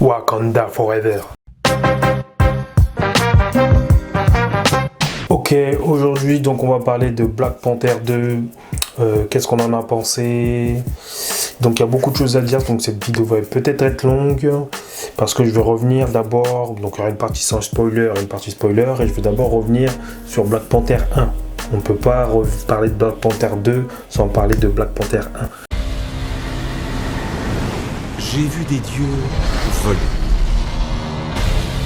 Wakanda Forever. Ok, aujourd'hui donc on va parler de Black Panther 2. Qu'est-ce qu'on en a pensé? Donc il y a beaucoup de choses à dire, donc cette vidéo va peut-être être longue parce que je vais revenir d'abord, donc il y aura une partie sans spoiler et une partie spoiler, et je vais d'abord revenir sur Black Panther 1. On ne peut pas parler de Black Panther 2 sans parler de Black Panther 1. J'ai vu des dieux voler.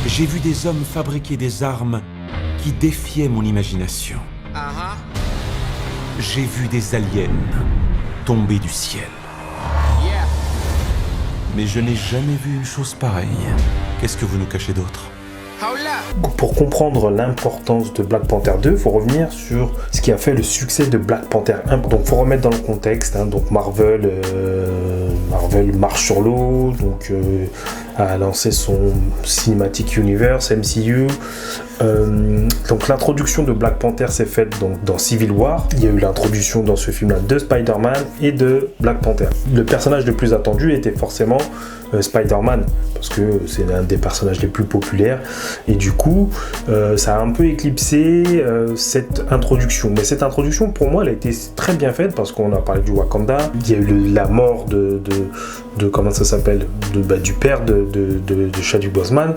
J'ai vu des hommes fabriquer des armes qui défiaient mon imagination. J'ai vu des aliens tomber du ciel. Mais je n'ai jamais vu une chose pareille. Qu'est-ce que vous nous cachez d'autre? Pour comprendre l'importance de Black Panther 2, il faut revenir sur ce qui a fait le succès de Black Panther 1. Donc il faut remettre dans le contexte, donc Marvel marche sur l'eau, donc a lancé son Cinematic Universe, MCU. Donc l'introduction de Black Panther s'est faite donc, dans Civil War. Il y a eu l'introduction dans ce film-là de Spider-Man et de Black Panther. Le personnage le plus attendu était forcément Spider-Man, parce que c'est l'un des personnages les plus populaires, et du coup ça a un peu éclipsé cette introduction. Mais cette introduction, pour moi, elle a été très bien faite, parce qu'on a parlé du Wakanda, il y a eu la mort de comment ça s'appelle, du père de Chadwick Boseman,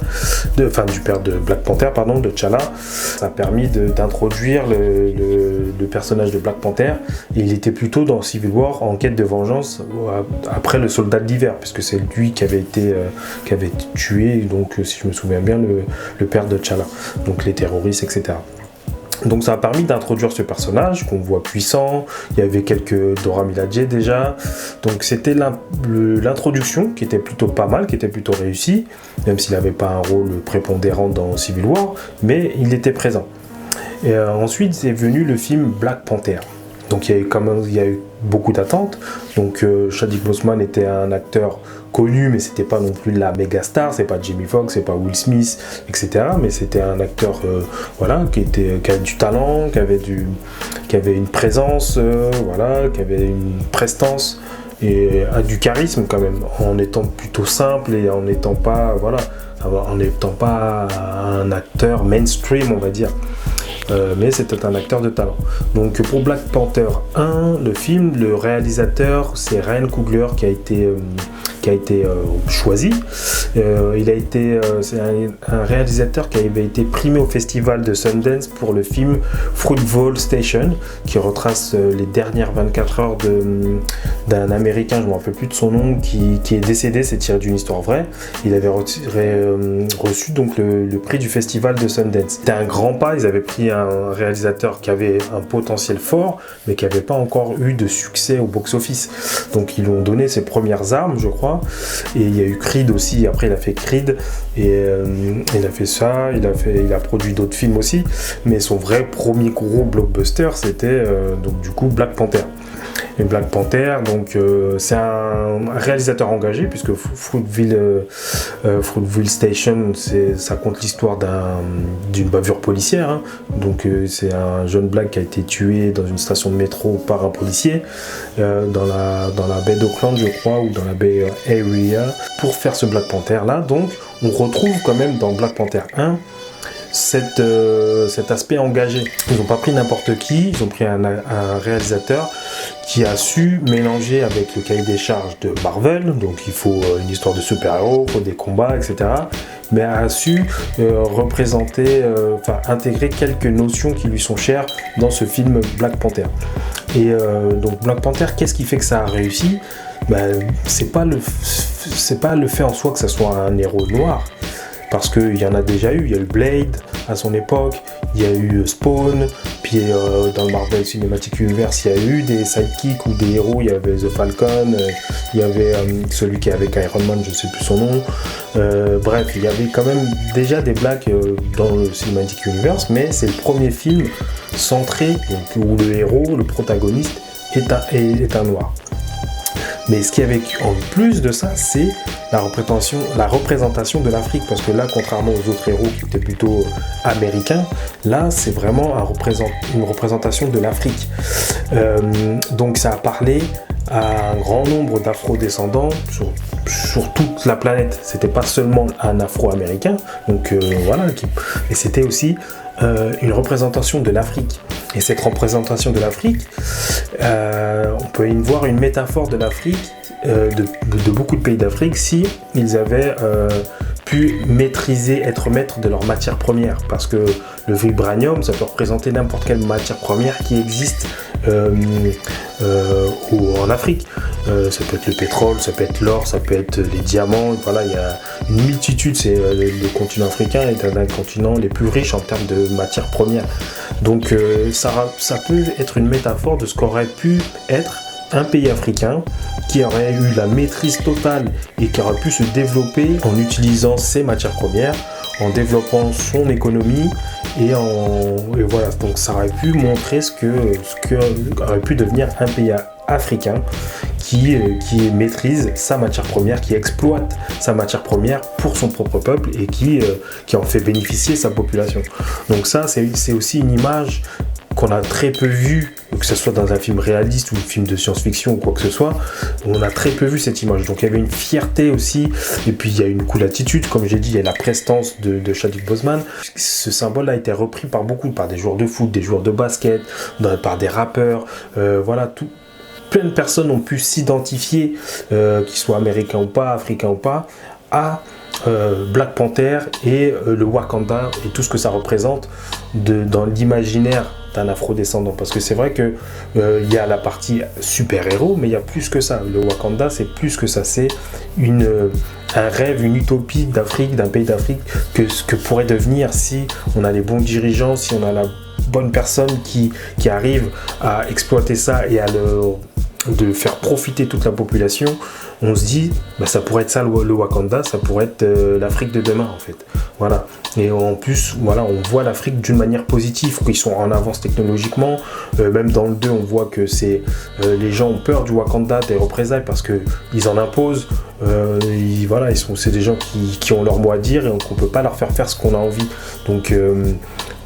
du père de Black Panther, pardon, de T'Challa. Ça a permis d'introduire le personnage de Black Panther, et il était plutôt dans Civil War en quête de vengeance après le soldat de l'hiver, puisque c'est lui qui avait été tué, donc si je me souviens bien, le père de T'Challa, donc les terroristes, etc. Donc ça a permis d'introduire ce personnage qu'on voit puissant. Il y avait quelques Dora Milaje déjà, donc c'était l'introduction qui était plutôt pas mal, qui était plutôt réussie, même s'il n'avait pas un rôle prépondérant dans Civil War, mais il était présent. Et ensuite c'est venu le film Black Panther. Donc il y a eu beaucoup d'attentes. Donc Chadwick Boseman était un acteur connu, mais c'était pas non plus la méga star, c'est pas Jamie Foxx, c'est pas Will Smith, etc. Mais c'était un acteur qui avait du talent, qui avait une présence, qui avait une prestance et du charisme quand même, en étant plutôt simple et en n'étant pas un acteur mainstream, on va dire. Mais c'était un acteur de talent. Donc pour Black Panther 1, le film, le réalisateur, c'est Ryan Coogler qui a été choisi. C'est un réalisateur qui avait été primé au festival de Sundance pour le film Fruitvale Station, qui retrace les dernières 24 heures d'un Américain, je ne me rappelle plus de son nom, qui est décédé. C'est tiré d'une histoire vraie. Il avait reçu donc le prix du festival de Sundance. C'était un grand pas. Ils avaient pris un réalisateur qui avait un potentiel fort, mais qui n'avait pas encore eu de succès au box-office. Donc ils lui ont donné ses premières armes, je crois. Et il y a eu Creed aussi. Après il a fait Creed et il a fait ça. Il a produit d'autres films aussi. Mais son vrai premier gros blockbuster, c'était donc du coup Black Panther. Et Black Panther, donc c'est un réalisateur engagé, puisque Fruitvale Station, ça compte l'histoire d'une bavure policière, hein. Donc c'est un jeune black qui a été tué dans une station de métro par un policier dans la baie d'Auckland, je crois, ou dans la baie Area. Pour faire ce Black Panther là, donc on retrouve quand même dans Black Panther 1 cet aspect engagé. Ils n'ont pas pris n'importe qui, ils ont pris un réalisateur qui a su mélanger avec le cahier des charges de Marvel, donc il faut une histoire de super-héros, il faut des combats, etc. Mais a su intégrer quelques notions qui lui sont chères dans ce film Black Panther. Et donc Black Panther, qu'est-ce qui fait que ça a réussi? C'est pas le fait en soi que ça soit un héros noir, parce qu'il y en a déjà eu. Il y a eu Blade à son époque, il y a eu Spawn, puis dans le Marvel Cinematic Universe, il y a eu des sidekicks ou des héros. Il y avait The Falcon, il y avait celui qui est avec Iron Man, je ne sais plus son nom. Bref, il y avait quand même déjà des blacks dans le Cinematic Universe, mais c'est le premier film centré, donc, où le héros, le protagoniste, est un noir. Mais ce qu'il y avait en plus de ça, c'est la représentation de l'Afrique, parce que là, contrairement aux autres héros qui étaient plutôt américains, là c'est vraiment une représentation de l'Afrique. Donc ça a parlé à un grand nombre d'afro-descendants, sur toute la planète. C'était pas seulement un Afro-Américain, donc voilà, et c'était aussi une représentation de l'Afrique. Et cette représentation de l'Afrique, on peut y voir une métaphore de l'Afrique, de beaucoup de pays d'Afrique, si ils avaient pu maîtriser, être maîtres de leurs matières premières, parce que le vibranium, ça peut représenter n'importe quelle matière première qui existe en Afrique. Ça peut être le pétrole, ça peut être l'or, ça peut être les diamants. Voilà, il y a une multitude. Le continent africain est un des continents les plus riches en termes de matières premières. Donc ça peut être une métaphore de ce qu'aurait pu être un pays africain qui aurait eu la maîtrise totale et qui aurait pu se développer en utilisant ses matières premières, en développant son économie et voilà. Donc ça aurait pu montrer ce que aurait pu devenir un pays africain qui maîtrise sa matière première, qui exploite sa matière première pour son propre peuple et qui en fait bénéficier sa population. Donc ça, c'est aussi une image qu'on a très peu vu, que ce soit dans un film réaliste ou un film de science-fiction ou quoi que ce soit, on a très peu vu cette image. Donc il y avait une fierté aussi, et puis il y a une cool attitude, comme j'ai dit, il y a la prestance de Chadwick Boseman. Ce symbole a été repris par des joueurs de foot, des joueurs de basket, par des rappeurs, voilà, plein de personnes ont pu s'identifier, qu'ils soient américains ou pas, africains ou pas, à Black Panther et le Wakanda et tout ce que ça représente dans l'imaginaire d'un afro-descendant. Parce que c'est vrai que y a la partie super-héros, mais il y a plus que ça. Le Wakanda, c'est plus que ça. C'est un rêve, une utopie d'Afrique, d'un pays d'Afrique, que ce que pourrait devenir si on a les bons dirigeants, si on a la bonne personne qui arrive à exploiter ça et de faire profiter toute la population. On se dit, ça pourrait être ça le Wakanda, ça pourrait être l'Afrique de demain en fait. Voilà. Et en plus, voilà, on voit l'Afrique d'une manière positive, qu'ils sont en avance technologiquement. Même dans le 2, on voit que les gens ont peur du Wakanda, des représailles, parce qu'ils en imposent. C'est des gens qui ont leur mot à dire et qu'on ne peut pas leur faire ce qu'on a envie. Donc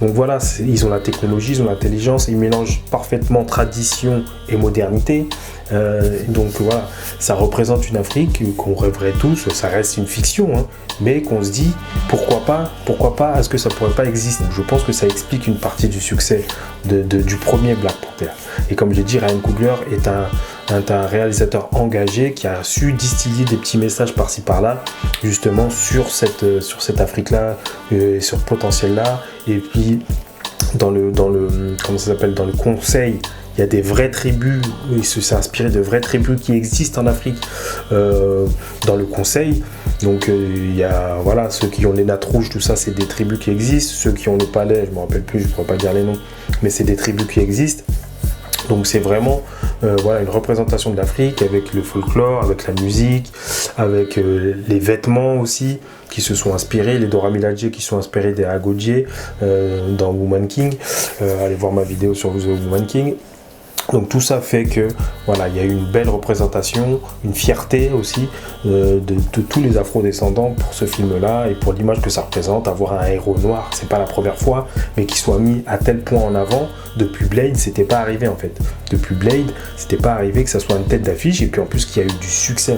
voilà, ils ont la technologie, ils ont l'intelligence, ils mélangent parfaitement tradition et modernité. Donc voilà, ça représente une Afrique qu'on rêverait tous, ça reste une fiction, hein, mais qu'on se dit pourquoi pas, est-ce que ça pourrait pas exister. Je pense que ça explique une partie du succès du premier Black Panther. Et comme j'ai dit, Ryan Coogler est un réalisateur engagé qui a su distiller des petits messages par-ci par-là, justement sur cette Afrique-là, sur ce potentiel-là. Et puis dans le conseil, il y a des vraies tribus, il s'est inspiré de vraies tribus qui existent en Afrique dans le conseil. Donc il y a ceux qui ont les nattes rouges, tout ça c'est des tribus qui existent. Ceux qui ont le palais, je ne me rappelle plus, je ne pourrais pas dire les noms, mais c'est des tribus qui existent. Donc c'est vraiment une représentation de l'Afrique avec le folklore, avec la musique, avec les vêtements aussi qui se sont inspirés, les Dora Milaje qui sont inspirés des Agodje dans Woman King. Allez voir ma vidéo sur The Woman King. Donc tout ça fait que il y a eu une belle représentation, une fierté aussi de tous les afro-descendants pour ce film-là et pour l'image que ça représente. Avoir un héros noir, c'est pas la première fois, mais qu'il soit mis à tel point en avant. Depuis Blade, c'était pas arrivé en fait. Depuis Blade, c'était pas arrivé que ça soit une tête d'affiche, et puis en plus qu'il y a eu du succès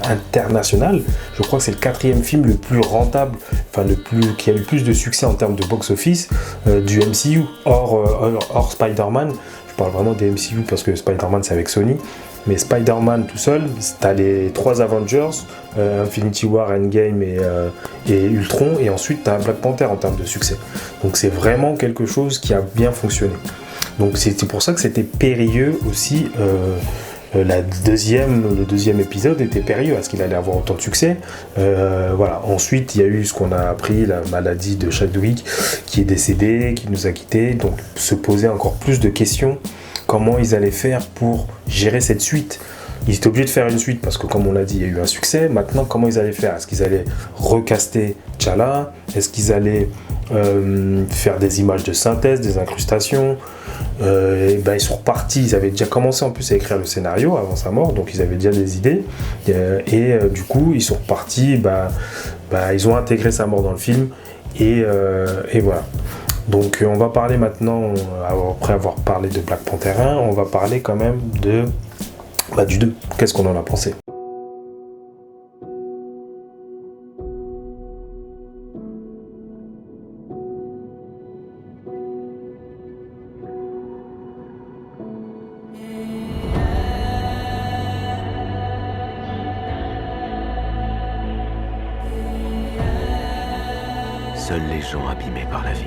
international. Je crois que c'est le 4e film le plus rentable, qui a eu le plus de succès en termes de box-office du MCU, hors Spider-Man. Je parle vraiment des MCU parce que Spider-Man c'est avec Sony, mais Spider-Man tout seul, t'as les 3 Avengers, Infinity War, Endgame et Ultron, et ensuite t'as Black Panther en termes de succès. Donc c'est vraiment quelque chose qui a bien fonctionné. Donc c'est pour ça que c'était périlleux aussi. Le deuxième épisode était périlleux, est-ce qu'il allait avoir autant de succès. Ensuite il y a eu ce qu'on a appris, la maladie de Chadwick qui est décédé, qui nous a quittés, donc se poser encore plus de questions, comment ils allaient faire pour gérer cette suite. Ils étaient obligés de faire une suite parce que comme on l'a dit, il y a eu un succès. Maintenant, comment ils allaient faire? Est-ce qu'ils allaient recaster T'Challa? Est-ce qu'ils allaient faire des images de synthèse, des incrustations? Ils sont repartis. Ils avaient déjà commencé en plus à écrire le scénario avant sa mort, donc ils avaient déjà des idées. Du coup, ils sont repartis. Ils ont intégré sa mort dans le film et voilà. Donc on va parler maintenant, après avoir parlé de Black Panther 1, on va parler quand même du 2. Qu'est-ce qu'on en a pensé? Seuls les gens abîmés par la vie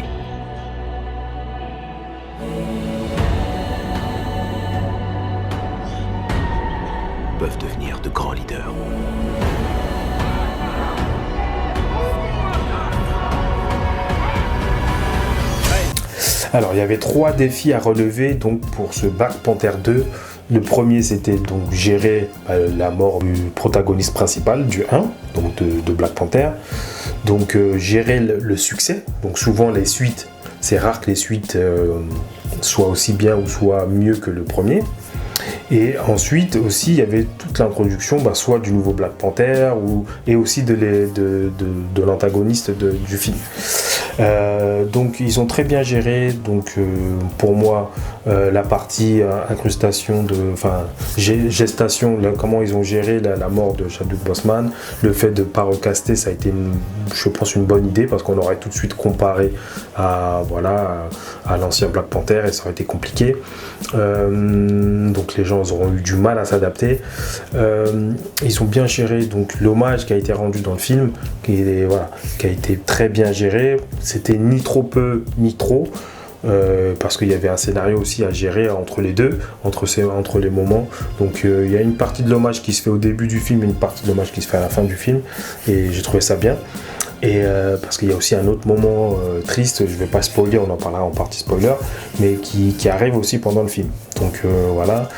peuvent devenir de grands leaders. Alors, il y avait 3 défis à relever donc pour ce Black Panther 2. Le premier, c'était donc gérer la mort du protagoniste principal, du 1, donc de Black Panther. Donc, gérer le succès. Donc, souvent, les suites, c'est rare que les suites soient aussi bien ou soient mieux que le premier. Et ensuite aussi il y avait toute l'introduction soit du nouveau Black Panther et aussi de l'antagoniste du film. Donc ils ont très bien géré pour moi la partie incrustation gestation, comment ils ont géré la mort de Chadwick Boseman. Le fait de ne pas recaster, ça a été je pense une bonne idée parce qu'on aurait tout de suite comparé à l'ancien Black Panther et ça aurait été compliqué. Donc les gens auront eu du mal à s'adapter. Ils ont bien géré donc l'hommage qui a été rendu dans le film, qui a été très bien géré. C'était ni trop peu ni trop, parce qu'il y avait un scénario aussi à gérer entre les deux, entre les moments. Donc il y a une partie de l'hommage qui se fait au début du film et une partie de l'hommage qui se fait à la fin du film, et j'ai trouvé ça bien. Et parce qu'il y a aussi un autre moment triste, je ne vais pas spoiler, on en parlera en partie spoiler, mais qui arrive aussi pendant le film. Donc voilà,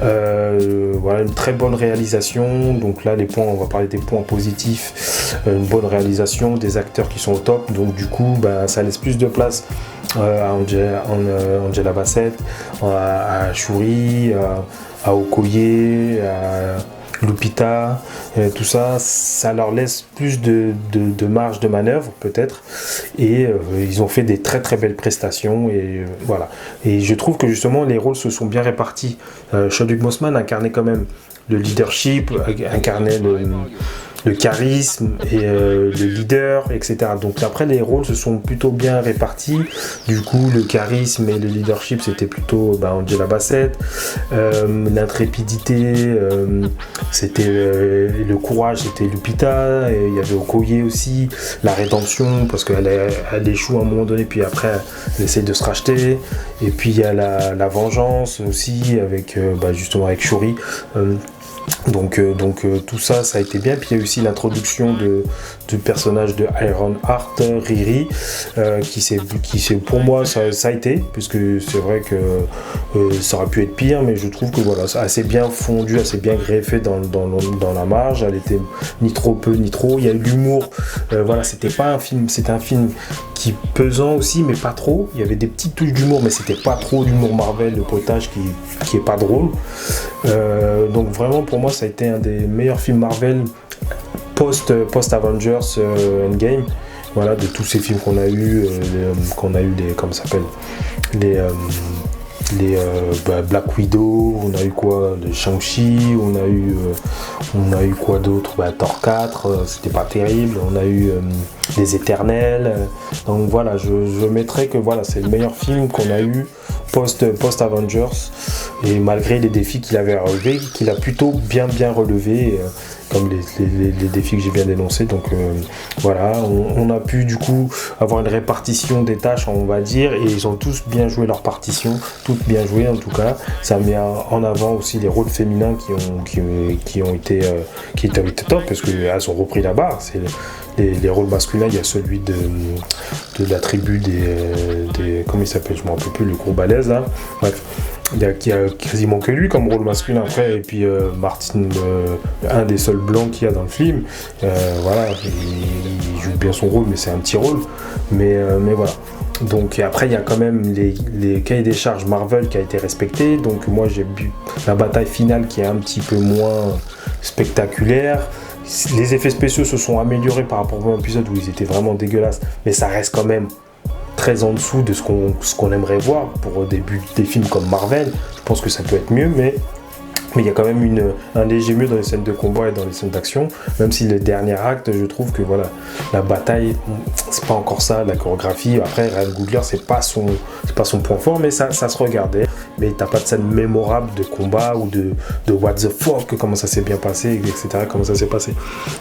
une très bonne réalisation. Donc là, on va parler des points positifs. Une bonne réalisation, des acteurs qui sont au top. Donc du coup, ça laisse plus de place à Angela Bassett, à Shuri, à Okoye, à Lupita, tout ça, ça leur laisse plus de marge de manœuvre peut-être, et ils ont fait des très très belles prestations, et voilà. Et je trouve que justement les rôles se sont bien répartis. Chadwick Boseman incarnait quand même le leadership, incarnait le charisme et le leader, etc. Donc après les rôles se sont plutôt bien répartis. Du coup le charisme et le leadership c'était plutôt Angela Bassett, l'intrépidité c'était le courage c'était Lupita, et il y avait Okoye aussi, la rédemption parce qu'elle échoue à un moment donné puis après elle essaie de se racheter, et puis il y a la vengeance aussi avec justement avec Shuri. Donc tout ça a été bien. Puis il y a aussi l'introduction du personnage de Ironheart, Riri, qui pour moi ça a été, puisque c'est vrai que ça aurait pu être pire, mais je trouve que voilà, c'est assez bien fondu, assez bien greffé dans la marge. Elle était ni trop peu ni trop. Il y a eu l'humour. C'était un film qui pesant aussi, mais pas trop. Il y avait des petites touches d'humour, mais c'était pas trop d'humour Marvel, le potage qui est pas drôle. Donc vraiment pour moi ça a été un des meilleurs films Marvel post Avengers Endgame, voilà, de tous ces films qu'on a eu Black Widow, on a eu quoi, de Shang-Chi, on a eu quoi d'autre, Thor 4, c'était pas terrible, on a eu Les Éternels, donc voilà, je mettrais que voilà, c'est le meilleur film qu'on a eu post Avengers, et malgré les défis qu'il avait relevés, qu'il a plutôt bien relevé, comme les défis que j'ai bien dénoncés. Donc voilà, on a pu du coup avoir une répartition des tâches, on va dire, et ils ont tous bien joué leur partition, toutes bien joué en tout cas. Ça met en avant aussi les rôles féminins qui ont été top, parce qu'elles ont repris la barre. C'est les rôles masculins, il y a celui de la tribu des comment il s'appelle, je me rappelle plus, le gros balèze là, bref. Il y a quasiment que lui comme rôle masculin après, et puis Martin, un des seuls blancs qu'il y a dans le film, voilà, il joue bien son rôle, mais c'est un petit rôle, mais voilà. Donc après il y a quand même les cahiers des charges Marvel qui a été respecté. Donc moi j'ai vu la bataille finale qui est un petit peu moins spectaculaire. Les effets spéciaux se sont améliorés par rapport à l'épisode où ils étaient vraiment dégueulasses, mais ça reste quand même très en dessous de ce qu'on aimerait voir pour des films comme Marvel. Je pense que ça peut être mieux, mais Mais il y a quand même un léger mieux dans les scènes de combat et dans les scènes d'action, même si le dernier acte, je trouve que voilà, la bataille, c'est pas encore ça, la chorégraphie. Après, Ryan Coogler, c'est pas son point fort, mais ça se regardait. Mais t'as pas de scène mémorable de combat ou de what the fuck, comment ça s'est bien passé, etc. Comment ça s'est passé.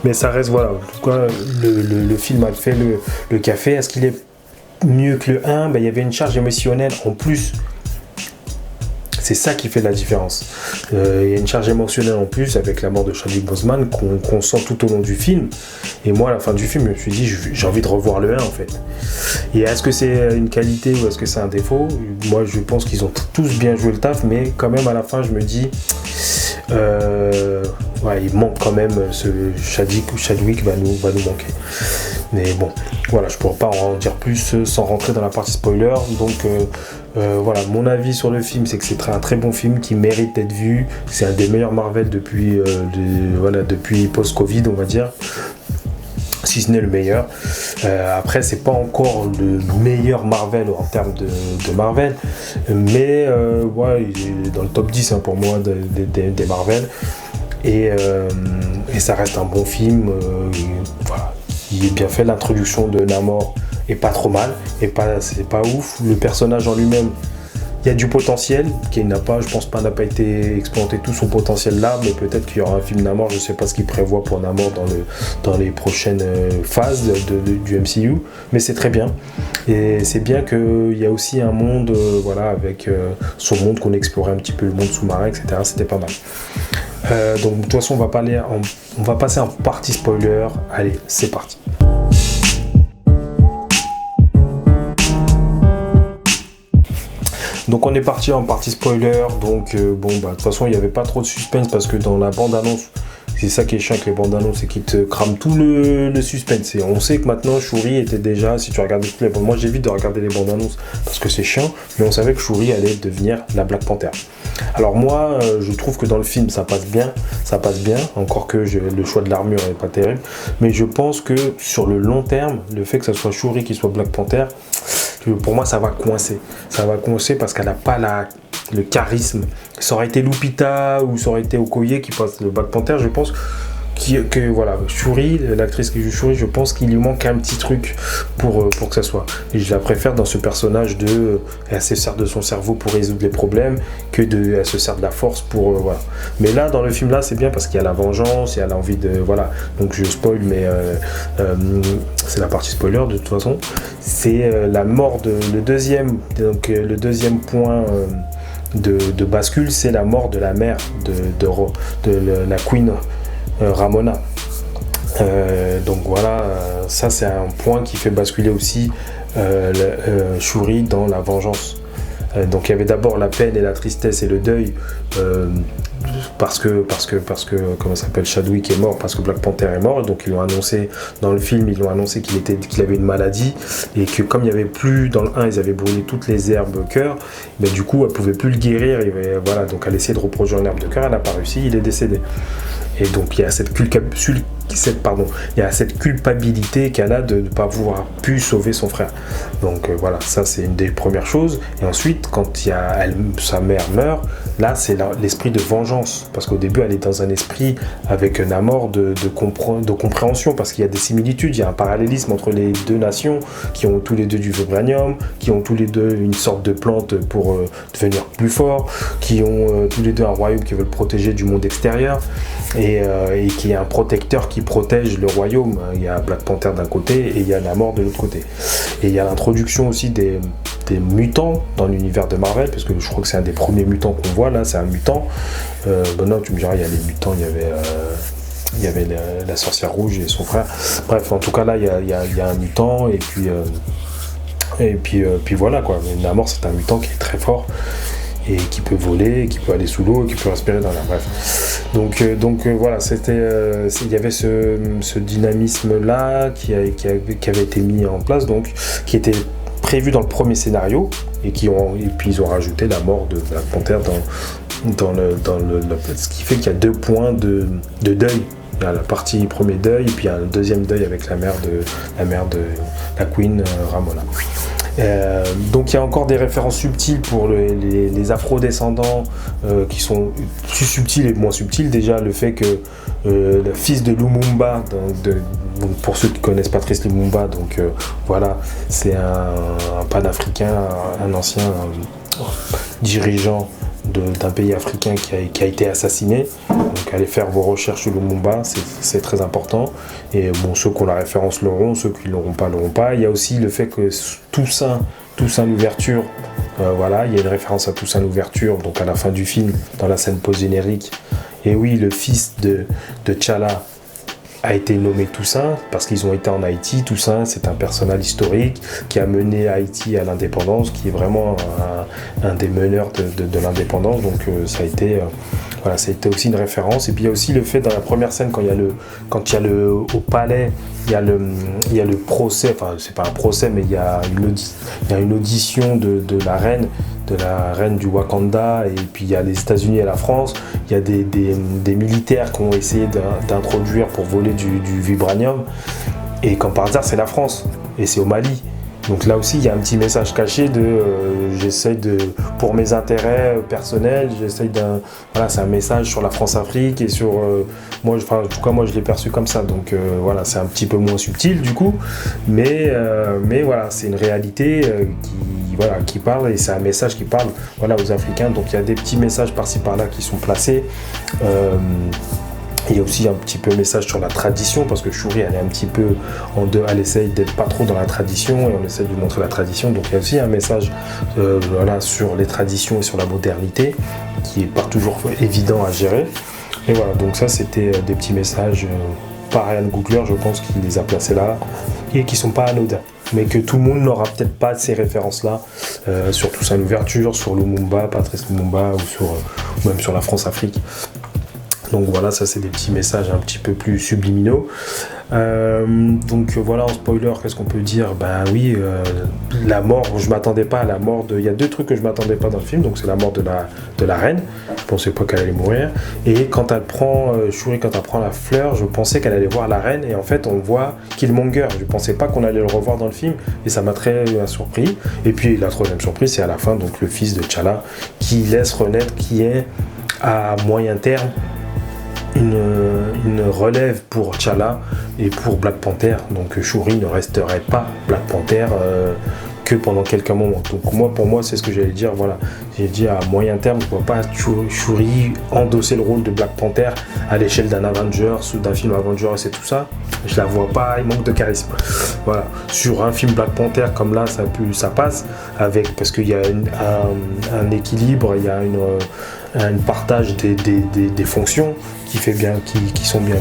Mais ça reste, voilà, en tout cas, le film a fait le café. Est-ce qu'il est mieux que le 1? Il y avait une charge émotionnelle en plus. C'est ça qui fait la différence. Il y a une charge émotionnelle en plus avec la mort de Chadwick Boseman qu'on sent tout au long du film. Et moi, à la fin du film, je me suis dit, j'ai envie de revoir le 1 en fait. Et est-ce que c'est une qualité ou est-ce que c'est un défaut? Moi, je pense qu'ils ont tous bien joué le taf, mais quand même, à la fin, je me dis, il manque quand même ce Chadwick va nous manquer. Mais bon, voilà, je ne pourrais pas en dire plus sans rentrer dans la partie spoiler. Donc voilà, mon avis sur le film, c'est que c'est un très bon film qui mérite d'être vu. C'est un des meilleurs Marvel depuis post-Covid, on va dire. Si ce n'est le meilleur. Après, c'est pas encore le meilleur Marvel en termes de Marvel, mais il est dans le top 10 pour moi des Marvel. Et ça reste un bon film. Voilà. Il est bien fait, l'introduction de Namor est pas trop mal, c'est pas ouf. Le personnage en lui-même, il y a du potentiel qui n'a pas été exploité tout son potentiel là, mais peut-être qu'il y aura un film Namor, je sais pas ce qu'il prévoit pour Namor dans les prochaines phases du MCU, mais c'est très bien. Et c'est bien qu'il y a aussi un monde, avec son monde qu'on explorait un petit peu, le monde sous-marin, etc. C'était pas mal. Donc de toute façon, on va passer en partie spoiler. Allez, c'est parti. Donc on est parti en partie spoiler. Donc de toute façon, il n'y avait pas trop de suspense parce que dans la bande-annonce, c'est ça qui est chiant avec les bandes-annonces, c'est qu'ils te crament tout le suspense. Et on sait que maintenant Shuri était déjà, si tu regardais toutes les bandes, moi j'évite de regarder les bandes-annonces parce que c'est chiant, mais on savait que Shuri allait devenir la Black Panther. Alors moi, je trouve que dans le film ça passe bien, encore que le choix de l'armure n'est pas terrible, mais je pense que sur le long terme, le fait que ça soit Shuri qui soit Black Panther, pour moi ça va coincer parce qu'elle n'a pas le charisme. Ça aurait été Lupita ou ça aurait été Okoye qui passe le Black Panther, je pense que voilà, Shuri, l'actrice qui joue Shuri, je pense qu'il lui manque un petit truc pour que ça soit. Et je la préfère dans ce personnage elle se sert de son cerveau pour résoudre les problèmes que elle se sert de la force pour voilà. Mais là, dans le film là, c'est bien parce qu'il y a la vengeance, il y a l'envie de voilà. Donc je spoil, mais c'est la partie spoiler de toute façon. C'est la mort le deuxième point. De bascule, c'est la mort de la mère de la Queen Ramona. Donc voilà, ça c'est un point qui fait basculer aussi Shuri dans la vengeance. Donc il y avait d'abord la peine et la tristesse et le deuil parce que comment ça s'appelle, Chadwick est mort, parce que Black Panther est mort. Donc ils l'ont annoncé dans le film, qu'il avait une maladie et que comme il n'y avait plus dans le 1, ils avaient brûlé toutes les herbes cœur, mais du coup elle pouvait plus le guérir et voilà, donc elle essayait de reproduire une herbe de cœur, elle n'a pas réussi, il est décédé. Et donc il y a cette culpabilité qu'elle a de ne pas avoir pu sauver son frère. Donc voilà, ça c'est une des premières choses. Et ensuite, quand sa mère meurt, là c'est l'esprit de vengeance. Parce qu'au début, elle est dans un esprit avec Namor de compréhension, parce qu'il y a des similitudes, il y a un parallélisme entre les deux nations qui ont tous les deux du vibranium, qui ont tous les deux une sorte de plante pour devenir plus forts, qui ont tous les deux un royaume qui veut le protéger du monde extérieur. Et qui est un protecteur qui protège le royaume. Il y a Black Panther d'un côté et il y a Namor de l'autre côté. Et il y a l'introduction aussi des mutants dans l'univers de Marvel, parce que je crois que c'est un des premiers mutants qu'on voit là, c'est un mutant. Non, tu me diras, il y a les mutants, il y avait la sorcière rouge et son frère. Bref, en tout cas là, il y a un mutant et puis voilà quoi. Mais Namor, c'est un mutant qui est très fort et qui peut voler, qui peut aller sous l'eau, qui peut respirer dans l'air. Bref. Donc voilà, il y avait ce dynamisme-là qui avait été mis en place, donc qui était prévu dans le premier scénario, et puis ils ont rajouté la mort de Black Panther ce qui fait qu'il y a 2 points de deuil. Il y a la partie premier deuil, et puis il y a un deuxième deuil avec la mère de la Queen Ramona. Donc il y a encore des références subtiles pour les afro-descendants qui sont plus subtiles et moins subtiles. Déjà le fait que le fils de Lumumba, donc pour ceux qui connaissent Patrice Lumumba, donc voilà, c'est un panafricain, un ancien dirigeant d'un pays africain qui a été assassiné. Donc allez faire vos recherches sur Lumumba, c'est très important. Et bon, ceux qui ont la référence l'auront, ceux qui ne l'auront pas. Il y a aussi le fait que Toussaint l'ouverture, voilà, il y a une référence à Toussaint l'ouverture, donc à la fin du film, dans la scène post-générique. Et oui, le fils de T'Challa a été nommé Toussaint parce qu'ils ont été en Haïti. Toussaint, c'est un personnage historique qui a mené Haïti à l'indépendance, qui est vraiment un des meneurs de l'indépendance. Donc ça a été aussi une référence. Et puis il y a aussi le fait dans la première scène quand il y a au palais, il y a le procès. Enfin c'est pas un procès, mais il y a une audition de la reine du Wakanda, et puis il y a les États-Unis et la France. Il y a des militaires qui ont essayé d'introduire pour voler du vibranium, et comme par hasard c'est la France et c'est au Mali. Donc là aussi il y a un petit message caché pour mes intérêts personnels, voilà, c'est un message sur la France-Afrique et sur en tout cas moi je l'ai perçu comme ça. Donc voilà, c'est un petit peu moins subtil du coup, mais voilà, c'est une réalité qui parle, et c'est un message qui parle, voilà, aux Africains. Donc il y a des petits messages par-ci par-là qui sont placés. Il y a aussi un petit peu message sur la tradition, parce que Shuri elle est un petit peu elle essaye d'être pas trop dans la tradition, et on essaie de lui montrer la tradition. Donc il y a aussi un message voilà, sur les traditions et sur la modernité qui est pas toujours évident à gérer. Et voilà, donc ça c'était des petits messages par Ryan Coogler, je pense qu'il les a placés là et qui sont pas anodins, mais que tout le monde n'aura peut-être pas ces références-là, sur Toussaint l'ouverture, sur Lumumba, Patrice Lumumba, ou même sur la France-Afrique. Donc voilà, ça c'est des petits messages un petit peu plus subliminaux. Donc voilà, en spoiler, qu'est-ce qu'on peut dire ? Ben oui, la mort, je m'attendais pas à la mort il y a deux trucs que je m'attendais pas dans le film, donc c'est la mort de la reine, je pensais pas qu'elle allait mourir, et quand elle prend, Shuri, quand elle prend la fleur, je pensais qu'elle allait voir la reine, et en fait on voit Killmonger, je pensais pas qu'on allait le revoir dans le film, et ça m'a très surpris. Et puis la troisième surprise, c'est à la fin, donc le fils de T'Challa, qui laisse renaître, qui est à moyen terme une relève pour T'Challa et pour Black Panther. Donc Shuri ne resterait pas Black Panther que pendant quelques moments. Donc pour moi c'est ce que j'allais dire. Voilà, j'ai dit à moyen terme, je ne vois pas Shuri endosser le rôle de Black Panther à l'échelle d'un Avengers ou d'un film Avengers et tout ça. Je la vois pas, il manque de charisme. Voilà, sur un film Black Panther comme là, ça passe parce qu'il y a un équilibre, il y a un partage des fonctions qui fait bien, qui sont bien,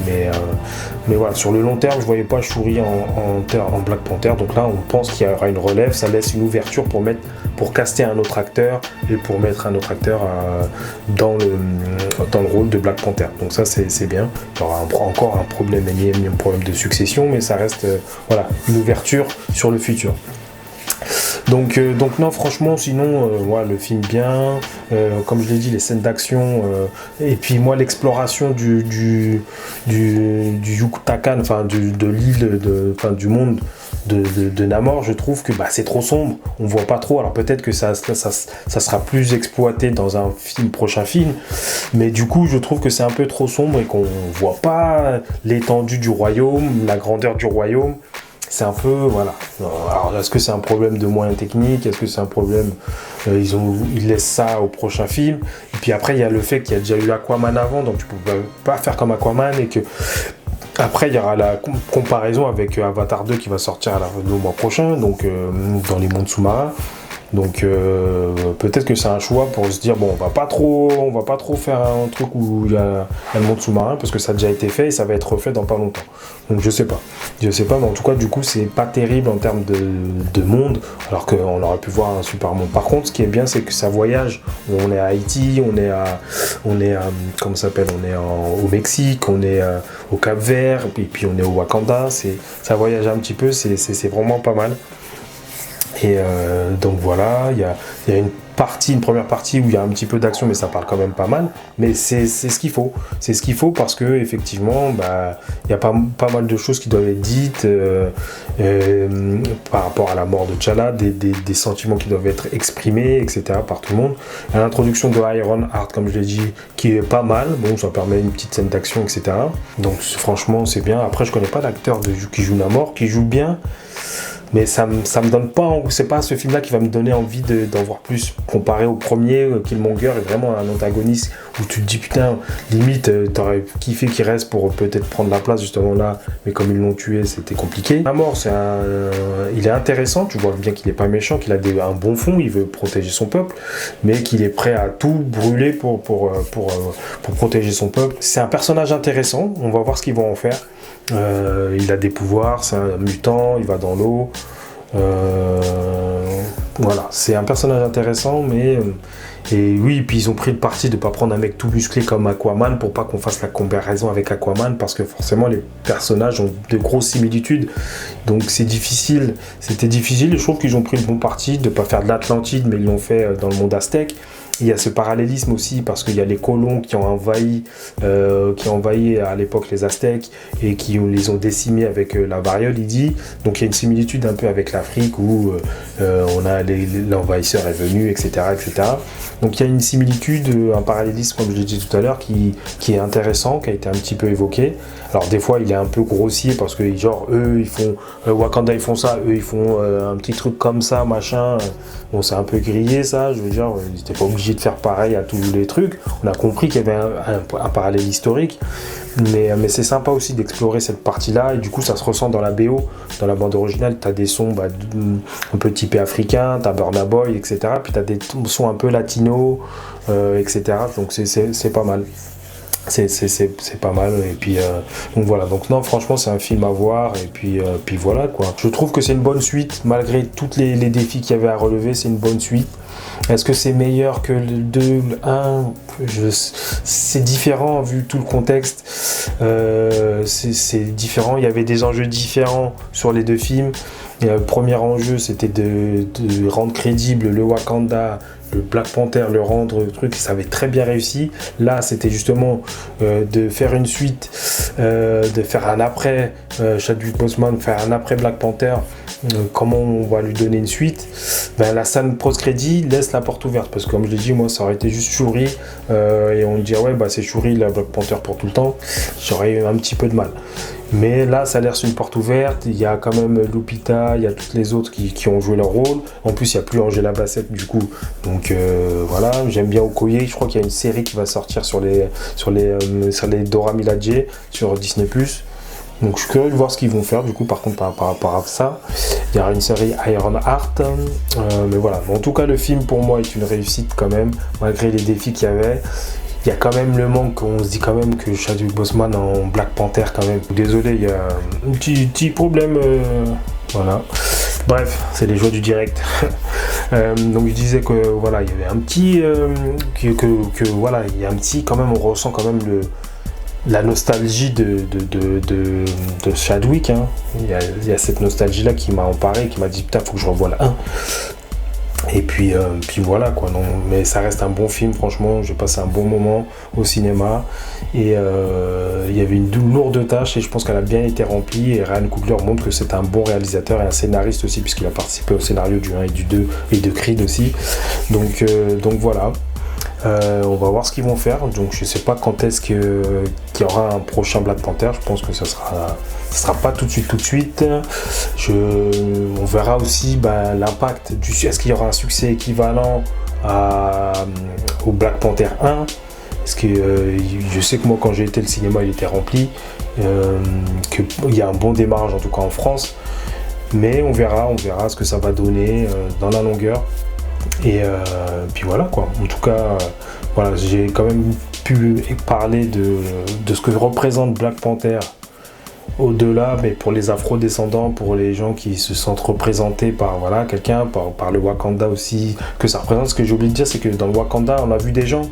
mais voilà, sur le long terme je voyais pas Shuri en Black Panther. Donc là on pense qu'il y aura une relève, ça laisse une ouverture pour caster un autre acteur et pour mettre un autre acteur dans le rôle de Black Panther. Donc ça c'est bien. Il y aura encore un problème de succession, mais ça reste voilà, une ouverture sur le futur. Donc non, franchement, sinon, ouais, le film bien, comme je l'ai dit, les scènes d'action, et puis moi l'exploration du Yucatan, enfin de l'île, du monde de Namor, je trouve que c'est trop sombre, on voit pas trop. Alors peut-être que ça sera plus exploité dans un prochain film, mais du coup je trouve que c'est un peu trop sombre et qu'on voit pas l'étendue du royaume, la grandeur du royaume. C'est un peu, voilà. Alors, est-ce que c'est un problème de moyens techniques ? Est-ce que c'est un problème... ils laissent ça au prochain film. Et puis après, il y a le fait qu'il y a déjà eu Aquaman avant, donc tu peux pas faire comme Aquaman, et que... Après, il y aura la comparaison avec Avatar 2 qui va sortir le mois prochain, donc dans les mondes sous-marins. Donc peut-être que c'est un choix pour se dire, bon, on va pas trop faire un truc où il y a le monde sous-marin, parce que ça a déjà été fait et ça va être refait dans pas longtemps. Donc je sais pas, mais en tout cas du coup c'est pas terrible en termes de monde, alors qu'on aurait pu voir un super monde. Par contre, ce qui est bien, c'est que ça voyage. On est à Haïti, on est comment ça s'appelle, on est au Mexique, on est au Cap-Vert, et puis on est au Wakanda. Ça voyage un petit peu, c'est vraiment pas mal. Et donc voilà, il y a une première partie où il y a un petit peu d'action, mais ça parle quand même pas mal. Mais c'est ce qu'il faut. C'est ce qu'il faut parce que effectivement, il y a pas mal de choses qui doivent être dites par rapport à la mort de T'Challa, des sentiments qui doivent être exprimés, etc. par tout le monde. L'introduction de Ironheart, comme je l'ai dit, qui est pas mal. Bon, ça permet une petite scène d'action, etc. Donc franchement, c'est bien. Après, je connais pas l'acteur qui joue Namor, qui joue bien. Mais ça me donne pas, c'est pas ce film-là qui va me donner envie d'en voir plus, comparé au premier. Killmonger est vraiment un antagoniste où tu te dis putain, limite t'aurais kiffé qu'il reste pour peut-être prendre la place justement là, mais comme ils l'ont tué, c'était compliqué. Namor, il est intéressant, tu vois bien qu'il est pas méchant, qu'il a un bon fond, il veut protéger son peuple, mais qu'il est prêt à tout brûler pour protéger son peuple. C'est un personnage intéressant, on va voir ce qu'ils vont en faire. Il a des pouvoirs, c'est un mutant, il va dans l'eau. Voilà, c'est un personnage intéressant, mais et oui, puis ils ont pris le parti de ne pas prendre un mec tout musclé comme Aquaman pour pas qu'on fasse la comparaison avec Aquaman, parce que forcément les personnages ont de grosses similitudes, donc c'était difficile. Et je trouve qu'ils ont pris le bon parti de ne pas faire de l'Atlantide, mais ils l'ont fait dans le monde aztèque. Il y a ce parallélisme aussi parce qu'il y a les colons qui ont envahi à l'époque les Aztèques et qui les ont décimés avec la variole, il dit. Donc il y a une similitude un peu avec l'Afrique où on a l'envahisseur est venu, etc., etc. Donc il y a une similitude, un parallélisme comme je l'ai dit tout à l'heure qui est intéressant, qui a été un petit peu évoqué. Alors des fois il est un peu grossier parce que genre eux ils font Wakanda ils font ça, eux ils font un petit truc comme ça machin. Bon c'est un peu grillé ça, je veux dire ils n'étaient pas obligés de faire pareil à tous les trucs. On a compris qu'il y avait un parallèle historique, mais c'est sympa aussi d'explorer cette partie-là et du coup ça se ressent dans la BO, dans la bande originale. T'as des sons un peu typés africains, t'as Burna Boy, etc. Puis t'as des sons un peu latinos, etc. Donc c'est pas mal. C'est pas mal et puis donc voilà, donc non franchement c'est un film à voir et puis voilà quoi. Je trouve que c'est une bonne suite malgré tous les défis qu'il y avait à relever. C'est une bonne suite. Est-ce que c'est meilleur que le 2, le 1 c'est différent vu tout le contexte. C'est différent, il y avait des enjeux différents sur les deux films. Et le premier enjeu c'était de rendre crédible le Wakanda, le Black Panther, le rendre le truc, ça avait très bien réussi. Là c'était justement de faire une suite, de faire un après Chadwick Boseman, faire un après Black Panther. Comment on va lui donner une suite? La scène post-crédit laisse la porte ouverte parce que comme je l'ai dit, moi ça aurait été juste Shuri et on dirait ouais c'est Shuri la Black Panther pour tout le temps, j'aurais eu un petit peu de mal. Mais là ça laisse une porte ouverte, il y a quand même Lupita, il y a toutes les autres qui ont joué leur rôle. En plus il n'y a plus Angela Bassett du coup, donc voilà, j'aime bien Okoye. Je crois qu'il y a une série qui va sortir sur les Dora Milaje sur Disney+. Donc je suis curieux de voir ce qu'ils vont faire du coup par contre par rapport à ça. Il y aura une série Ironheart, mais voilà. En tout cas le film pour moi est une réussite quand même, malgré les défis qu'il y avait. Il y a quand même le manque, on se dit quand même que Chadwick Boseman en Black Panther quand même. Désolé, il y a un petit problème, voilà. Bref, c'est les joies du direct. Donc je disais que voilà, il y avait un petit, voilà, il y a un petit quand même, on ressent quand même la nostalgie de Chadwick, hein. Il y a cette nostalgie là qui m'a emparé, qui m'a dit putain faut que je revoie la 1. Et puis voilà quoi, non, mais ça reste un bon film, franchement, j'ai passé un bon moment au cinéma et il y avait une lourde tâche et je pense qu'elle a bien été remplie et Ryan Coogler montre que c'est un bon réalisateur et un scénariste aussi puisqu'il a participé au scénario du 1 et du 2 et de Creed aussi, donc voilà. On va voir ce qu'ils vont faire, donc je sais pas quand est-ce qu'il y aura un prochain Black Panther. Je pense que ça sera pas tout de suite. On verra aussi l'impact est-ce qu'il y aura un succès équivalent au Black Panther 1, parce que je sais que moi quand j'ai été le cinéma il était rempli, qu'il y a un bon démarrage en tout cas en France, mais on verra ce que ça va donner dans la longueur. Et puis voilà quoi, en tout cas voilà, j'ai quand même pu parler de ce que représente Black Panther au-delà, mais pour les afro-descendants, pour les gens qui se sentent représentés par voilà, quelqu'un, par le Wakanda aussi, que ça représente. Ce que j'ai oublié de dire, c'est que dans le Wakanda, on a vu des gens.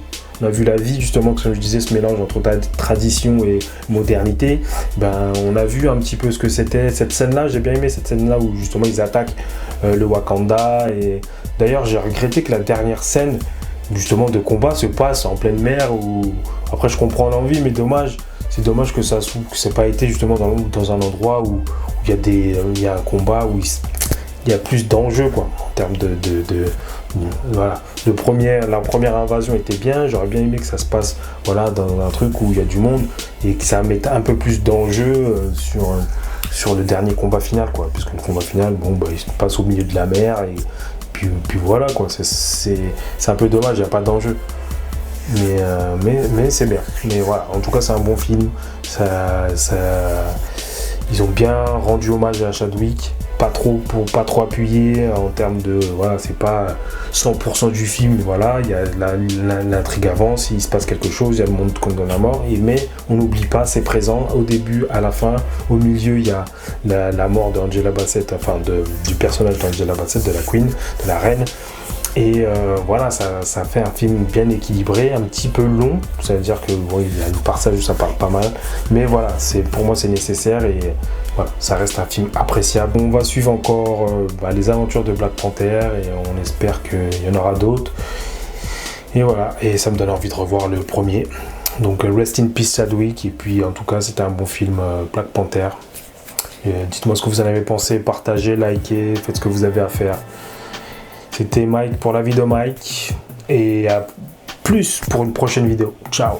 on a vu la vie justement, comme je disais, ce mélange entre tradition et modernité. Ben, on a vu un petit peu ce que c'était cette scène-là. J'ai bien aimé cette scène-là où justement ils attaquent le Wakanda. Et d'ailleurs, j'ai regretté que la dernière scène justement de combat se passe en pleine mer. Où... Après, je comprends l'envie, mais dommage. C'est dommage que ça n'ait pas été justement dans un endroit où il y a un combat où il y a plus d'enjeux, quoi, en termes voilà. La première invasion était bien, j'aurais bien aimé que ça se passe, voilà, dans un truc où il y a du monde et que ça mette un peu plus d'enjeux sur le dernier combat final, quoi, puisque le combat final, bon, bah, il se passe au milieu de la mer et puis voilà, quoi, c'est un peu dommage, il n'y a pas d'enjeu. Mais c'est bien. Mais voilà, en tout cas, c'est un bon film. Ils ont bien rendu hommage à Chadwick. Pour pas trop appuyer en termes de... Voilà, c'est pas 100% du film. Voilà, il y a l'intrigue avance, il se passe quelque chose, il y a le monde contre la mort. Mais on n'oublie pas, c'est présent au début, à la fin. Au milieu, il y a la mort d'Angela Bassett, enfin du personnage d'Angela Bassett, de la Queen, de la reine. Et voilà, ça fait un film bien équilibré, un petit peu long, ça veut dire que bon, il y a une passage où ça parle pas mal, mais voilà, pour moi c'est nécessaire et voilà, ça reste un film appréciable. On va suivre encore les aventures de Black Panther et on espère qu'il y en aura d'autres. Et voilà, et ça me donne envie de revoir le premier. Donc Rest in Peace Chadwick, et puis en tout cas c'était un bon film, Black Panther. Dites-moi ce que vous en avez pensé, partagez, likez, faites ce que vous avez à faire. C'était Mike pour la vie de Mike et à plus pour une prochaine vidéo. Ciao.